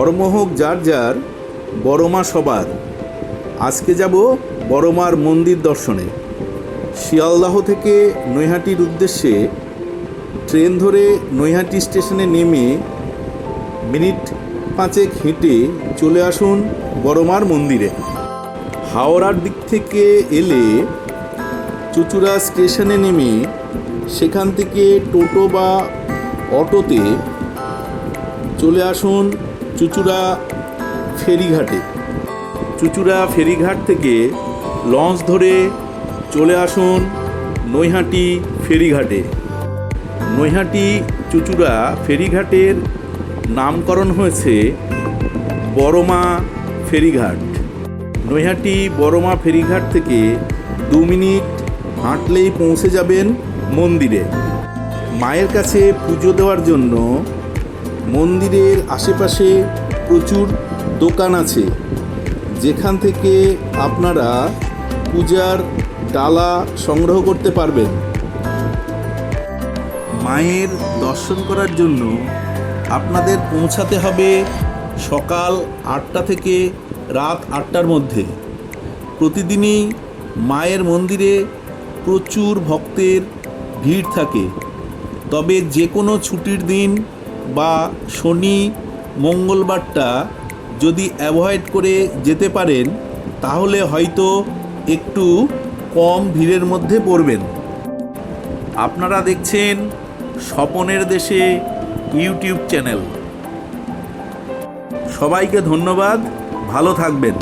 ধর্ম হোক যার যার, বড় মা সবার। আজকে যাব বড় মার মন্দির দর্শনে। শিয়ালদাহ থেকে নৈহাটির উদ্দেশ্যে ট্রেন ধরে নৈহাটি স্টেশনে নেমে মিনিট 5 হেঁটে চলে আসুন বড় মার মন্দিরে। হাওড়ার দিক থেকে এলে চুঁচুড়া স্টেশনে নেমে সেখান থেকে টোটো বা অটোতে চলে আসুন চুঁচুড়া ফেরিঘাটে। চুঁচুড়া ফেরিঘাট থেকে লঞ্চ ধরে চলে আসুন নৈহাটি ফেরিঘাটে। নৈহাটি চুঁচুড়া ফেরিঘাটের নামকরণ হয়েছে বড় মা ফেরিঘাট। নৈহাটি বড় মা ফেরিঘাট থেকে 2 মিনিট হাঁটলেই পৌঁছে যাবেন মন্দিরে। মায়ের কাছে পুজো দেওয়ার জন্য মন্দিরের আশেপাশে প্রচুর দোকান আছে, যেখান থেকে আপনারা পূজার ডালা সংগ্রহ করতে পারবেন। মায়ের দর্শন করার জন্য আপনাদের পৌঁছাতে হবে সকাল 8টা থেকে রাত 8টার মধ্যে। প্রতিদিনই মায়ের মন্দিরে প্রচুর ভক্তের ভিড় থাকে, তবে যে কোনো ছুটির দিন বা শনি মঙ্গলবারটা যদি অ্যাভয়েড করে যেতে পারেন তাহলে হয়তো একটু কম ভিড়ের মধ্যে পড়বেন। আপনারা দেখছেন স্বপনের দেশে ইউটিউব চ্যানেল। সবাইকে ধন্যবাদ, ভালো থাকবেন।